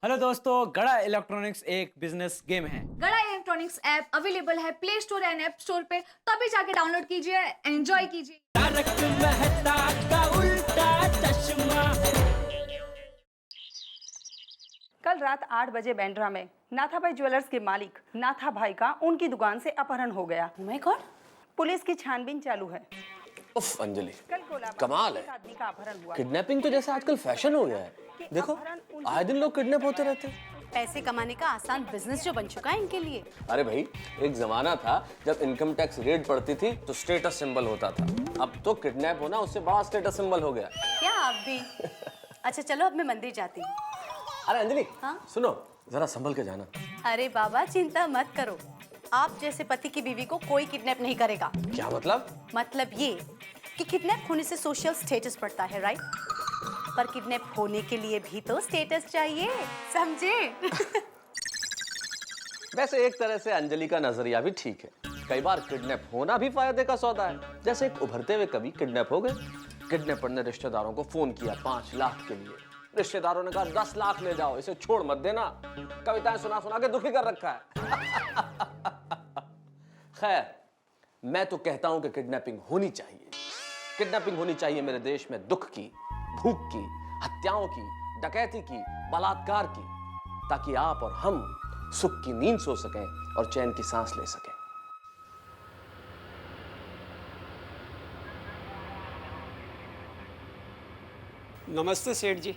Hello दोस्तों, गड़ा electronics एक बिजनेस गेम है। गड़ा इलेक्ट्रॉनिक्स ऐप अवेलेबल है play store and app store पे, तो अभी जाके डाउनलोड कीजिए, एंजॉय कीजिए। तारक मेहता का उल्टा चश्मा। कल रात 8 बजे बांद्रा में नाथाभाई ज्वेलर्स के मालिक नाथा भाई का उनकी दुकान से अपहरण हो गया। My God. पुलिस की छानबीन चालू है। उफ अंजलि, कल कोलाबा कमाल में है। एक आदमी का अपहरण हुआ। किडनैपिंग तो जैसे आजकल फैशन हो गया है। देखो, आए दिन लोग किडनैप होते रहते हैं। पैसे कमाने का आसान बिजनेस जो बन चुका है इनके लिए। अरे भाई, एक जमाना था जब इनकम टैक्स रेड पड़ती थी तो स्टेटस सिंबल होता था। अब तो किडनैप होना उससे बड़ा स्टेटस सिंबल हो गया। क्या आप भी? अच्छा चलो अब मैं मंदिर जाती हूँ। अरे अंजलि, हाँ? सुनो, जरा संभल के जाना। अरे बाबा चिंता मत करो, आप जैसे पति की बीवी को कोई किडनैप नहीं करेगा। क्या मतलब? मतलब ये कि किडनैप होने से सोशल स्टेटस बढ़ता है, राइट? पर किडनैप होने के लिए भी तो स्टेटस चाहिए, समझे? वैसे एक तरह से अंजलि का नजरिया भी ठीक है। कई बार किडनैप होना भी फायदे का सौदा है। जैसे एक उभरते हुए कवि किडनैप हो गए। किडनैपर ने रिश्तेदारों को फोन किया 5 लाख के लिए। रिश्तेदारों ने कहा 10 लाख ले जाओ, इसे छोड़ मत देना। कविताएं सुना सुना के दुखी कर रखा है। खैर, मैं तो कहता हूं कि किडनैपिंग होनी चाहिए। किडनैपिंग होनी चाहिए मेरे देश में दुख की, भूख की, हत्याओं की, डकैती की, बलात्कार की, ताकि आप और हम सुख की नींद सो सकें और चैन की सांस ले सकें। नमस्ते सेठ जी।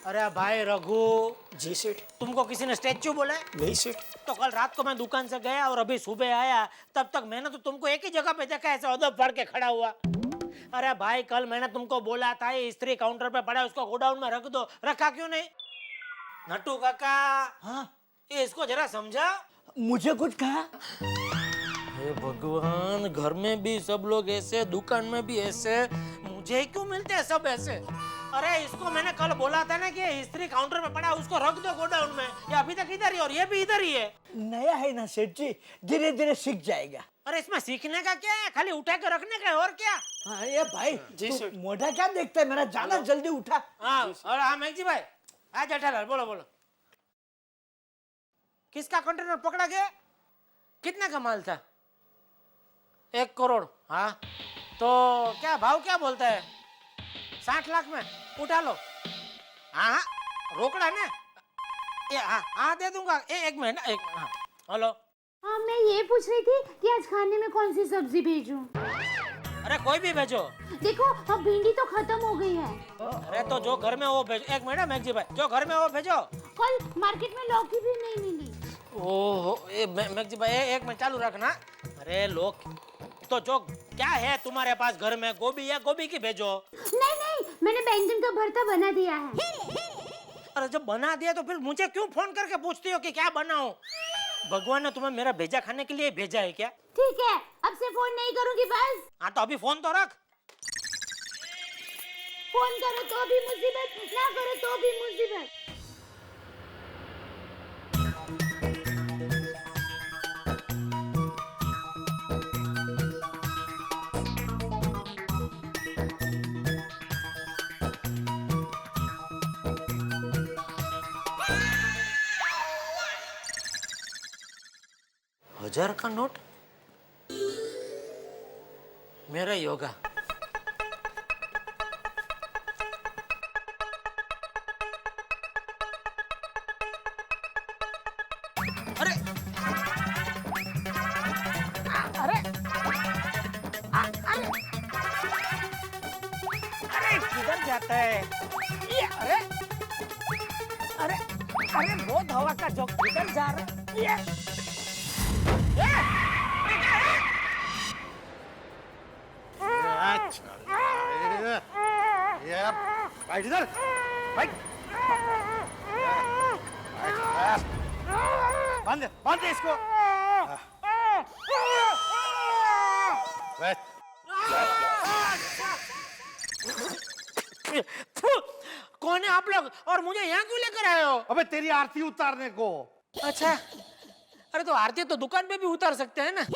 अरे भाई रघु, जी सेठ। तुमको किसी ने स्टैच्यू बोला है? नहीं सेठ। तो कल रात को मैं दुकान से गया और अभी सुबह आया, तब तक मैंने तो तुमको एक ही जगह पे देखा, ऐसे अदब भर के खड़ा हुआ। अरे भाई, कल मैंने तुमको बोला था ये स्त्री काउंटर पे पड़ा है, उसको गोडाउन में रख दो, रखा क्यों नहीं? नट्टू काका, हाँ? ये इसको जरा समझा। मुझे कुछ कहा? हे भगवान, घर में भी सब लोग ऐसे, दुकान में भी ऐसे, मुझे क्यों मिलते हैं सब ऐसे? अरे इसको मैंने कल बोला था ना कि स्त्री काउंटर पे पड़ा, उसको रख दो गोडाउन में। ये अभी तक इधर ही और ये भी इधर ही है। नया है ना सेठ जी, धीरे धीरे सीख जाएगा। अरे इसमें सीखने का क्या है, खाली उठा के रखने का है, और क्या? हाँ ये भाई, जी तू सेठ। मोटा क्या देखता है? मेरा जाना जल्दी उठा। हाँ, और हाँ मैगजी भाई, आ जेठालाल, बोलो बोलो। किसका कंटेनर पकड़ा गया? कितने का माल था? 1 करोड़। हाँ, तो क्या भाव क्या बोलता है? 60 लाख में उठा लो। हाँ हाँ, रोकड़ा ना? ये हाँ हाँ दे दूंगा। एक मिनट, एक मिनट। हाँ, हेलो। हाँ, मैं ये पूछ रही थी कि आज खाने में कौन सी सब्जी भेजूं? अरे कोई भी भेजो। देखो अब भिंडी तो खत्म हो गई है। अरे तो जो घर में वो भेजो। एक मिनट मैगजी भाई, जो घर में वो भेजो। कल मार्केट में लौकी भी नहीं मिली। ओहो, मैगजी भाई एक मिनट चालू रखना। अरे लोग तो जो क्या है तुम्हारे पास घर में, गोभी है, गोभी की भेजो। नहीं नहीं, मैंने बैंगन का भरता बना दिया है। अरे जब बना दिया तो फिर मुझे क्यों फोन करके पूछती हो कि क्या बनाऊं? भगवान ने तुम्हें मेरा भेजा खाने के लिए भेजा है क्या? ठीक है, अब से फोन नहीं करूंगी बस। हाँ तो अभी फोन तो रख। फोन करो तो भी मुसीबत, ना करो तो भी मुसीबत। हजार का नोट? मेरा योगा। अरे अरे अरे किधर जाता है ये? अरे अरे अरे बहुत हवा का झोंका किधर जा रहा है ये? बैठ इधर, बैठ। बांध बांध दे इसको। बैठ। कौन है आप लोग और मुझे यहाँ क्यों लेकर आए हो? अबे तेरी आरती उतारने को। अच्छा, अरे तो आरती तो दुकान पे भी उतार सकते हैं ना।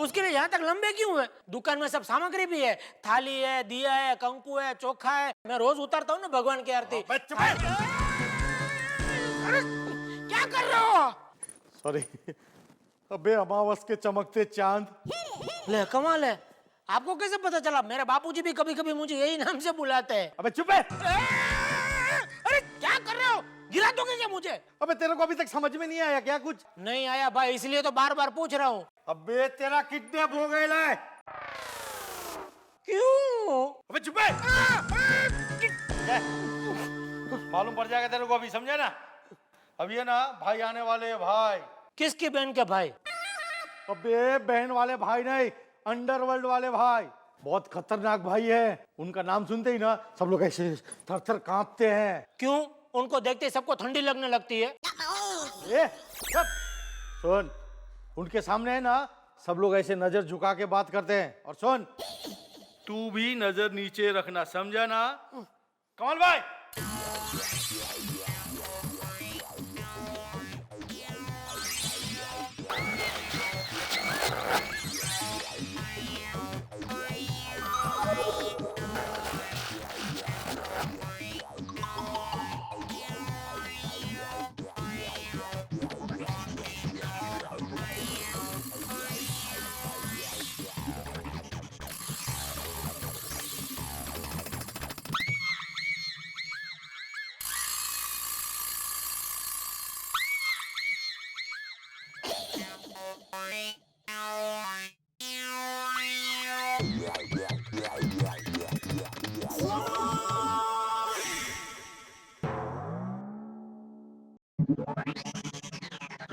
उसके लिए यहाँ तक लंबे क्यों है? दुकान में सब सामग्री भी है, थाली है, दिया है, कंकु है, चोखा है। मैं रोज उतारता हूँ ना भगवान की आरती। बच्चे भाई अरे क्या कर रहे हो? सॉरी। अबे अमावस के चमकते चांद। ले कमाल है, आपको कैसे पता चला? मेरे बापूजी भी कभी कभी मुझे यही नाम से बुलाते हैं। अबे चुप है। अरे क्या कर रहे हो? गिरा दोगे क्या मुझे? अबे तेरे को अभी तक समझ में नहीं आया क्या कुछ? नहीं आया भाई, इसलिए तो बार बार पूछ रहा हूँ। अबे तेरा किडनैप हो गया है। क्यों? अबे चुप है। मालूम पड़ जाएगा तेरे को अभी, समझे ना? अब ये ना भाई आने वाले हैं, भाई। किसकी बहन के भाई? अबे बहन वाले भाई नहीं, अंडरवर्ल्ड वाले भाई। बहुत खतरनाक भाई है। उनका नाम सुनते ही ना सब लोग ऐसे थर थर कांपते हैं। क्यों? उनको देखते ही सबको ठंडी लगने लगती है। ए, चुप। सुन, उनके सामने है ना सब लोग ऐसे नजर झुका के बात करते हैं। और सुन, तू भी नजर नीचे रखना, समझा ना? कमल भाई।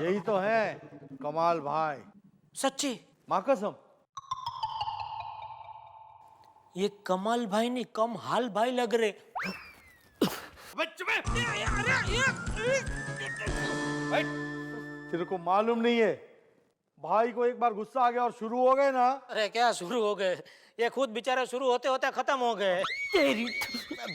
यही तो है कमाल भाई। सच्ची? माँ कसम। ये कमाल भाई नहीं, कम हाल भाई लग रहे। भाई, तेरे को मालूम नहीं है, भाई को एक बार गुस्सा आ गया और शुरू हो गए ना। अरे क्या शुरू हो गए? ये खुद बेचारे शुरू होते होते खत्म हो गए। तेरी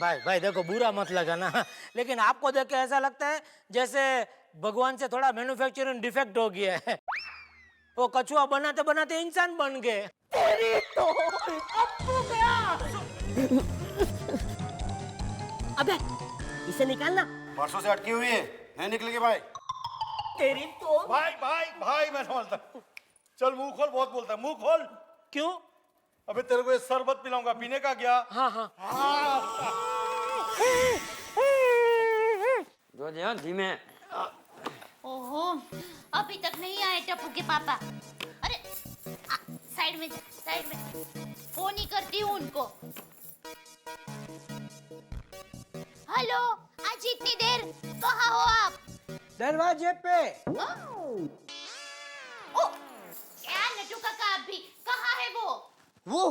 भाई भाई देखो, बुरा मत लगा ना, लेकिन आपको देख के ऐसा लगता है जैसे भगवान से थोड़ा मैन्युफैक्चरिंग डिफेक्ट हो गया है। वो कछुआ बनाते बनाते इंसान बन गए। तेरी तो अब गया। अबे इसे निकालना। परसों से अटकी हुई है, नहीं निकलेगी भाई। तेरी तो भाई भाई भाई मैं समझता हूँ। चल मुंह खोल, बहुत बोलता है, मुंह खोल। क्यों? अबे तेरे को ये शरबत पिलाऊंगा, पीने का क्या? हाँ हाँ। जो ध्यान धीमे। ओहो, अभी तक नहीं आए टप्पू के पापा। अरे साइड में जा, साइड में। फोन ही करती हूँ उनको। हेलो, आज इतनी देर कहाँ हो आप? दरवाजे पे। ओ, क्या नटू काका, आप भी कहाँ है वो? वो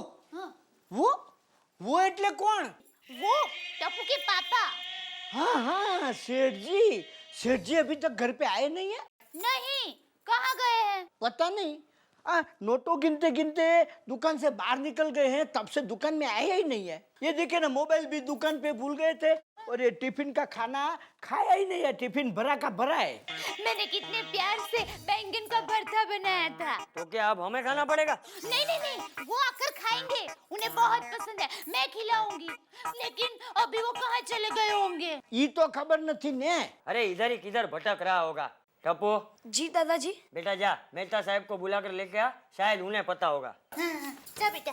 वो એટલે કોણ? वो टप्पू के पापा। हाँ हाँ, सेठ जी अभी तक घर पे आए नहीं है। नहीं, कहाँ गए हैं? पता नहीं। नोटों गिनते गिनते दुकान से बाहर निकल गए हैं, तब से दुकान में आए ही नहीं है। ये देखे ना, मोबाइल भी दुकान पे भूल गए थे और ये टिफिन का खाना खाया ही नहीं है। टिफिन भरा का भरा है। मैंने कितने प्यार से बैंगन का भरता बनाया था। तो क्या अब हमें खाना पड़ेगा? नहीं नहीं नहीं, वो आकर खाएंगे, उन्हें बहुत पसंद है, मैं खिलाऊंगी। लेकिन अभी वो कहाँ चले गए होंगे? ये तो खबर नहीं ने। अरे इधर ही किधर भटक रहा होगा। टप्पू, जी दादाजी। बेटा जा मेहता साहब को बुलाकर लेके आ, शायद उन्हें पता होगा। जा बेटा।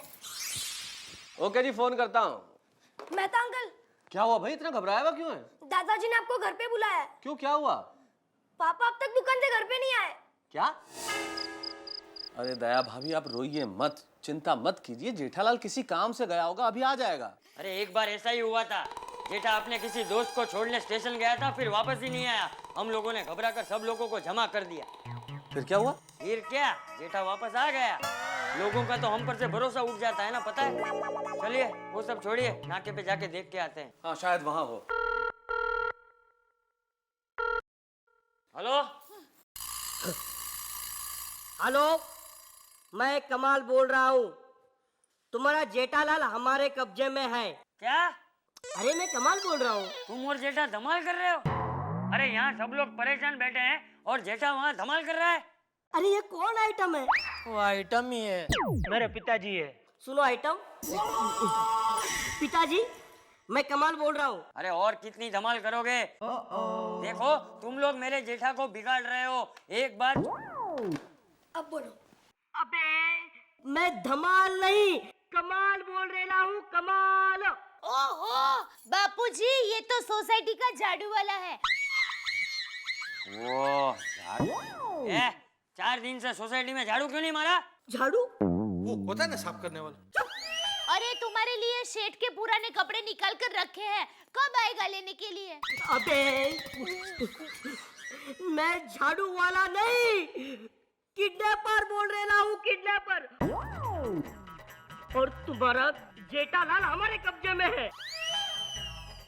ओके जी, फोन करता हूँ। मेहता अंकल, क्या हुआ भाई, इतना घबराया हुआ क्यों है? दादाजी ने आपको घर पे बुलाया है। क्यों, क्या हुआ? पापा अब तक दुकान से घर पे नहीं आए। क्या? अरे दया भाभी, आप रोइए मत, चिंता मत कीजिए। जेठालाल किसी काम से गया होगा, अभी आ जाएगा। अरे एक बार ऐसा ही हुआ था। जेठा अपने किसी दोस्त को छोड़ने स्टेशन गया था, फिर वापस ही नहीं आया। हम लोगों ने घबराकर सब लोगों को जमा कर दिया। फिर क्या हुआ? फिर क्या, जेठा वापस आ गया। लोगों का तो हम पर से भरोसा उठ जाता है ना, पता है। चलिए वो सब छोड़िए, नाके पे जाके देख के आते हैं। हाँ शायद वहां हो। हेलो हेलो, मैं कमाल बोल रहा हूँ। तुम्हारा जेठालाल हमारे कब्जे में है। क्या? अरे मैं कमाल बोल रहा हूँ। तुम और जेठा धमाल कर रहे हो? अरे यहाँ सब लोग परेशान बैठे हैं और जेठा वहाँ धमाल कर रहा है। अरे ये कौन आइटम है? वो आइटम ही है, मेरे पिताजी है। सुनो आइटम, पिताजी मैं कमाल बोल रहा हूँ। अरे और कितनी धमाल करोगे? देखो तुम लोग मेरे जेठा को बिगाड़ रहे हो। एक बार अब बोलो। अबे मैं धमाल नहीं कमाल बोल रहा हूँ, कमाल। ओहो बापूजी, ये तो सोसाइटी का झाड़ू वाला है। वो झाड़ू? 4 दिन से सोसाइटी में झाड़ू क्यों नहीं मारा? झाड़ू वो होता है ना साफ करने वाला। अरे तुम्हारे लिए शेड के पुराने कपड़े निकाल कर रखे हैं, कब आएगा लेने के लिए? अबे मैं झाड़ू वाला नहीं, किडनैपर बोल रहा हूँ, किडनैपर। और तुम्हारा जेठालाल हमारे कब्जे में है।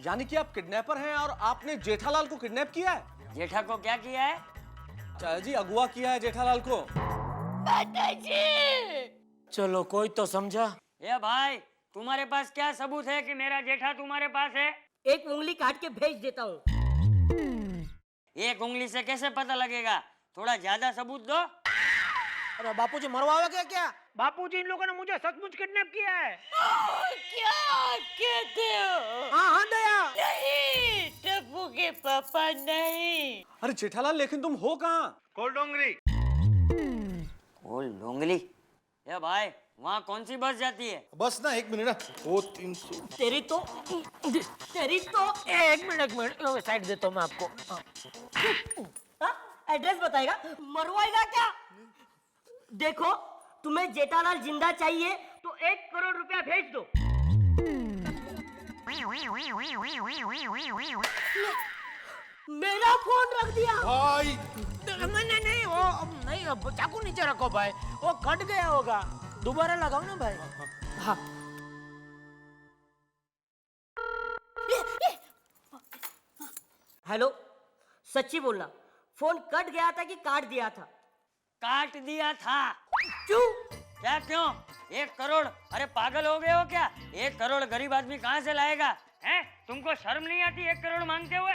यानी कि आप किडनैपर हैं और आपने जेठालाल को किडनैप किया है? जेठा को क्या किया है? चाचा जी अगवा किया है जेठालाल को। चलो कोई तो समझा। ये भाई, तुम्हारे पास क्या सबूत है कि मेरा जेठा तुम्हारे पास है? एक उंगली काट के भेज देता हूँ। एक उंगली से कैसे पता लगेगा? थोड़ा ज्यादा सबूत दो। अरे बापूजी मरवाओगे क्या? बापूजी, इन लोगों ने मुझे सचमुच किडनैप किया है। क्या कहते हो? हाँ हाँ दया। नहीं टप्पू के पापा नहीं। अरे जेठालाल, लेकिन तुम हो कहाँ? कोलडोंगरी। ओ लोंगली। ये भाई, वहाँ कौन सी बस जाती है? बस ना 1 मिनट ना, वो 300। तेरी तो एक मिनट साइड देता हूँ मैं आपको। एड्रेस बताएगा, मरवाएगा क्या? देखो तुम्हें जेठालाल जिंदा चाहिए तो 1 करोड़ रुपया भेज दो। मेरा फोन रख दिया भाई नहीं वो नहीं, चाकू नीचे रखो भाई, वो कट गया होगा। दोबारा लगाओ ना भाई। हाँ। हेलो, सच्ची बोलना, फोन कट गया था कि काट दिया था? काट दिया था। क्यों? क्या क्यों? 1 करोड़? अरे पागल हो गए हो क्या? 1 करोड़ गरीब आदमी कहाँ से लाएगा? हैं? तुमको शर्म नहीं आती 1 करोड़ मांगते हुए?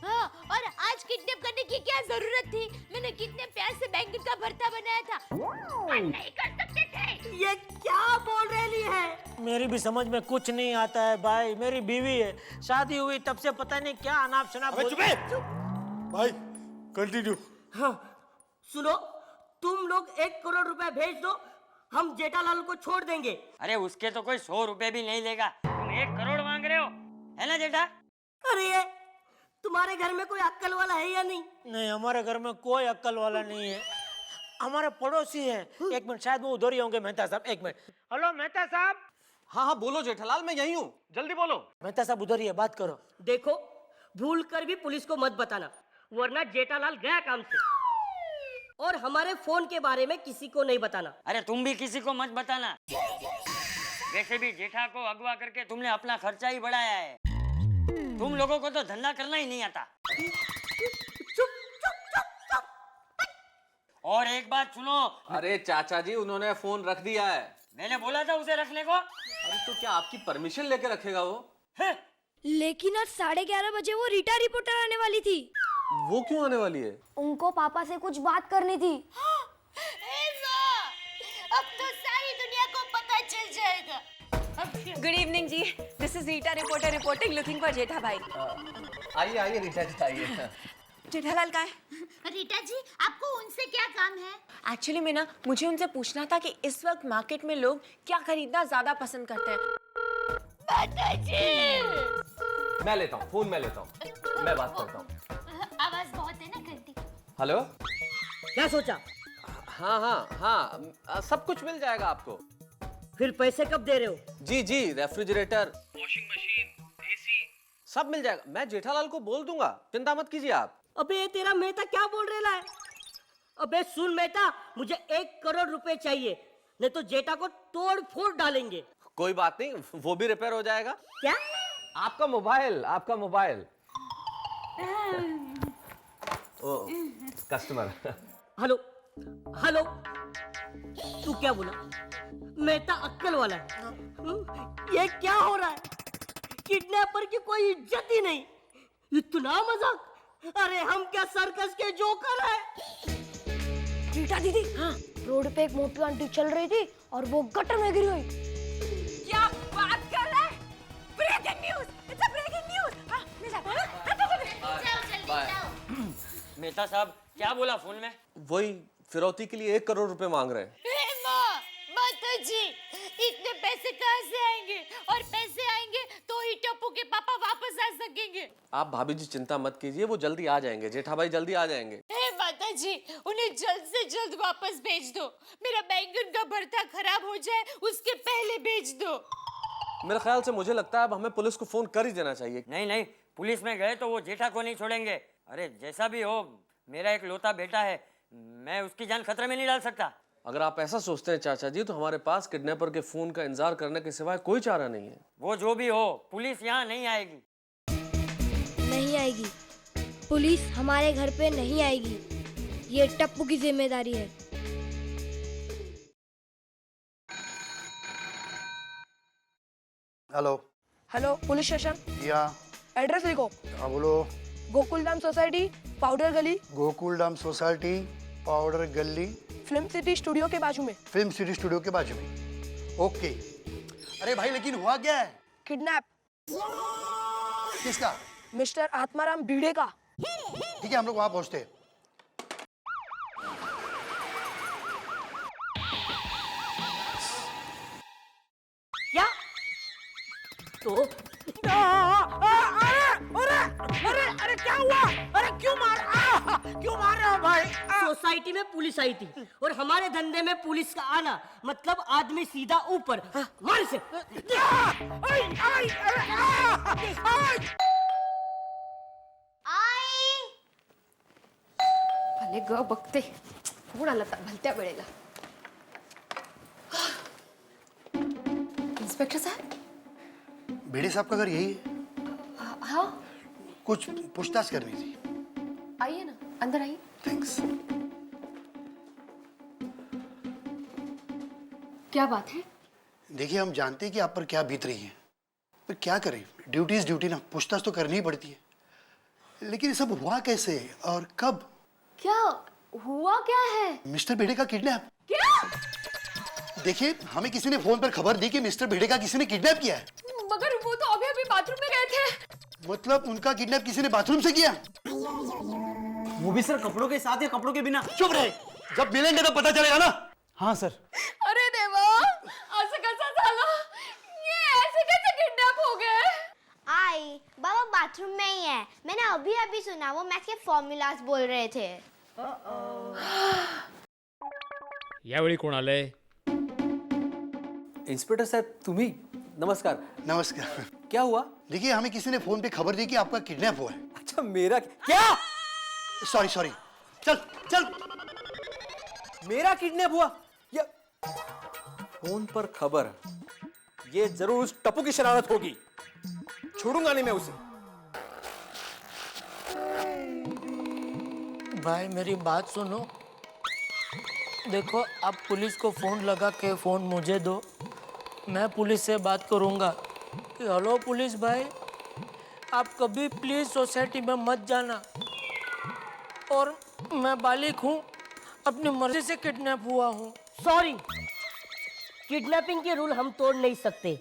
हाँ, और आज किडनैप करने की क्या जरूरत थी? मैंने कितने प्यार से बैंक का भरता बनाया था। नहीं कर सकते थे। ये क्या बोल रही है? मेरी भी समझ में कुछ नहीं आता है भाई। मेरी बीवी है, शादी हुई तब से पता नहीं क्या अनाप शनाप। चुप भाई, कंटिन्यू। हाँ, सुनो, तुम लोग 1 करोड़ रुपया भेज दो, हम जेठालाल को छोड़ देंगे। अरे उसके तो कोई 100 रुपए भी नहीं लेगा। तुम 1 करोड़ मांग रहे हो, है ना जेठा? अरे ये तुम्हारे घर में कोई अक्ल वाला है या नहीं? नहीं, हमारे घर में कोई अक्ल वाला नहीं है। हमारे पड़ोसी है। 1 मिनट, शायद वो उधर ही होंगे। मेहता साहब, 1 मिनट। हेलो मेहता साहब। हाँ हाँ बोलो जेठालाल, मैं यही हूँ, जल्दी बोलो। मेहता साहब उधर ही है, बात करो। देखो, भूल कर भी पुलिस को मत बताना, वरना जेठालाल गया काम से। और हमारे फोन के बारे में किसी को नहीं बताना। अरे तुम भी किसी को मत बताना। वैसे भी जेठा को अगवा करके तुमने अपना खर्चा ही बढ़ाया है। तुम लोगों को तो धंधा करना ही नहीं आता। और एक बात सुनो। अरे चाचा जी, उन्होंने फोन रख दिया है। मैंने बोला था उसे रखने को। अरे तो क्या आपकी परमिशन लेके रखेगा वो? लेकिन आज 11:30 बजे वो रीटा रिपोर्टर आने वाली थी। वो क्यों आने वाली है? उनको पापा से कुछ बात करनी थी। अब तो सारी दुनिया को पता चल जाएगा। गुड इवनिंग जी, this is Rita reporter reporting, looking for Jetha भाई। आइए आइए रीटा जी, आइए। जेठालाल का है? रीटा जी, आपको उनसे क्या काम है? एक्चुअली में ना, मुझे उनसे पूछना था कि इस वक्त मार्केट में लोग क्या खरीदना ज्यादा पसंद करते हैं। मैं लेता हूँ फोन, मैं लेता हूँ, मैं बात करता हूँ। आवाज बहुत है ना गंदी। हेलो। क्या सोचा? हाँ हाँ हाँ, सब कुछ मिल जाएगा आपको। फिर पैसे कब दे रहे हो? जी जी, रेफ्रिजरेटर, वॉशिंग मशीन, एसी, सब मिल जाएगा। मैं जेठालाल को बोल दूंगा, चिंता मत कीजिए आप। अबे ये तेरा मेहता क्या बोल रहा है? अबे सुन मेहता, मुझे 1 करोड़ रुपए चाहिए, नहीं तो जेठा को तोड़ फोड़ डालेंगे। कोई बात नहीं, वो भी रिपेयर हो जाएगा। क्या? आपका मोबाइल, आपका मोबाइल। ओ कस्टमर। हेलो हेलो, तू क्या बोला? मेहता अक्कल वाला है। ये क्या हो रहा है? किडनैपर की कोई इज्जत ही नहीं, इतना मजाक। अरे हम क्या सर्कस के जोकर हैं? रीटा दीदी, हाँ, रोड पे एक मोटी आंटी चल रही थी और वो गटर में गिर गई। क्या बात कर रहा है? Breaking news, it's a breaking news. हाँ, ले जा। मेहता साहब क्या बोला फोन में? वही फिरौती के लिए 1 करोड़ रुपए मांग रहे हैं। माता जी, इतने पैसे कहाँ से आएंगे? और पैसे आएंगे तो ही टप्पू के पापा वापस आ सकेंगे। आप भाभी जी चिंता मत कीजिए, वो जल्दी आ जाएंगे, जेठा भाई जल्दी आ जाएंगे। हे माता जी, उन्हें जल्द से जल्द वापस भेज दो। मेरा बैंगन का भरता खराब हो जाए उसके पहले भेज दो। मेरे ख्याल से मुझे लगता है अब हमें पुलिस को फोन कर ही देना चाहिए। नहीं नहीं, पुलिस में गए तो वो जेठा को नहीं छोड़ेंगे। अरे जैसा भी हो, मेरा एक लौता बेटा है, मैं उसकी जान खतरे में नहीं डाल सकता। अगर आप ऐसा सोचते हैं चाचा जी, तो हमारे पास किडनैपर के फोन का इंतजार करने के सिवाय कोई चारा नहीं है। वो जो भी हो, पुलिस यहाँ नहीं आएगी। नहीं आएगी, पुलिस हमारे घर पे नहीं आएगी, ये टप्पू की जिम्मेदारी है। हेलो। Hello, police station. या एड्रेस लिखो। हाँ बोलो। गोकुलधाम सोसाइटी, पाउडर गली, गोकुलधाम सोसाइटी, पाउडर गली, फिल्म सिटी स्टूडियो के बाजू में। फिल्म सिटी स्टूडियो के बाजू में। ओके। अरे भाई लेकिन हुआ क्या है? किडनैप। किसका? मिस्टर आत्माराम भिड़े का। ठीक है, हम लोग वहां पहुंचते हैं। क्या? तो अरे क्या हुआ? अरे क्यों मार रहे हो भाई? सोसाइटी में पुलिस आई थी और हमारे धंधे में पुलिस का आना मतलब आदमी सीधा ऊपर। मार से। भले ग बघते, कोणाला भलत्या वेळेला। इंस्पेक्टर साहब। भिड़े साहब का घर यही है? हाँ, कुछ पूछताछ करनी थी। आइए ना, अंदर आइए। थैंक्स। क्या बात है? देखिए, हम जानते हैं कि आप पर क्या बीत रही है, पर क्या करें, ड्यूटी इज ड्यूटी ना, पूछताछ तो करनी ही पड़ती है। लेकिन ये सब हुआ कैसे और कब? क्या हुआ? क्या है? मिस्टर भिड़े का किडनैप। क्या? देखिए, हमें किसी ने फोन पर खबर दी कि मिस्टर भिड़े का किसी ने किडनैप किया है। मगर वो तो अभी अभी बाथरूम में गए थे। मतलब उनका किडनैप किसी ने बाथरूम से किया? वो भी सर कपड़ों के साथ या कपड़ों के बिना? चुप रहे, जब मिलेंगे तो पता चलेगा ना। हाँ सर। अरे देवा, असं कसं झालं? ये ऐसे कैसे किडनैप हो गए? आई बाबा बाथरूम में ही है, मैंने अभी अभी सुना, वो मैथ के फॉर्मूलाज बोल रहे थे। यावेळी कोण आलंय? इंस्पेक्टर साहब, तुम्ही? नमस्कार। नमस्कार। क्या हुआ? देखिए, हमें किसी ने फोन पे खबर दी कि आपका किडनैप हुआ है। अच्छा, मेरा क्या? सॉरी सॉरी, चल चल। मेरा किडनैप हुआ? या फोन पर खबर? ये जरूर उस टप्पू की शरारत होगी, छोड़ूंगा नहीं मैं उसे। भाई मेरी बात सुनो, देखो आप पुलिस को फोन लगा के फोन मुझे दो, मैं पुलिस से बात करूंगा कि हेलो पुलिस भाई, आप कभी प्लीज सोसाइटी में मत जाना, और मैं बालिक हूँ, अपनी मर्जी से किडनैप हुआ हूँ। सॉरी, किडनैपिंग के रूल हम तोड़ नहीं सकते,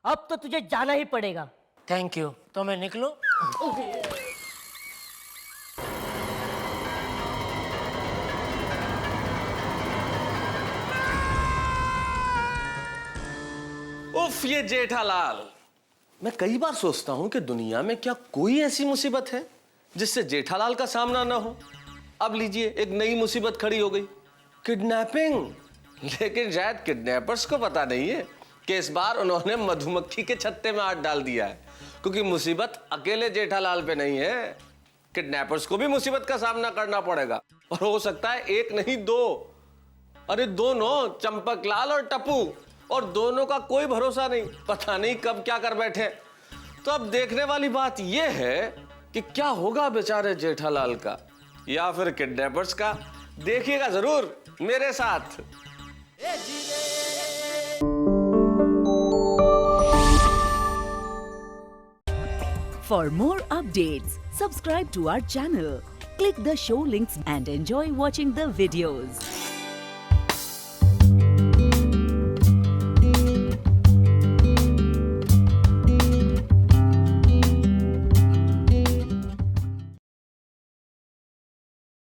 अब तो तुझे जाना ही पड़ेगा। Thank you. तो मैं निकलूं? उफ, ये जेठालाल। मैं कई बार सोचता हूं कि दुनिया में क्या कोई ऐसी मुसीबत है जिससे जेठालाल का सामना ना हो। अब लीजिए, एक नई मुसीबत खड़ी हो गई, किडनैपिंग। लेकिन शायद किडनैपर्स को पता नहीं है कि इस बार उन्होंने मधुमक्खी के छत्ते में हाथ डाल दिया है, क्योंकि मुसीबत अकेले जेठालाल पे नहीं है, किडनैपर्स को भी मुसीबत का सामना करना पड़ेगा, और हो सकता है एक नहीं दो। अरे दोनों, चंपकलाल और टप्पू, और दोनों का कोई भरोसा नहीं, पता नहीं कब क्या कर बैठे। तो अब देखने वाली बात यह है कि क्या होगा बेचारे जेठालाल का या फिर किडनैपर्स का। देखिएगा जरूर मेरे साथ। For more updates, subscribe to our channel, Click the show links and enjoy watching the videos.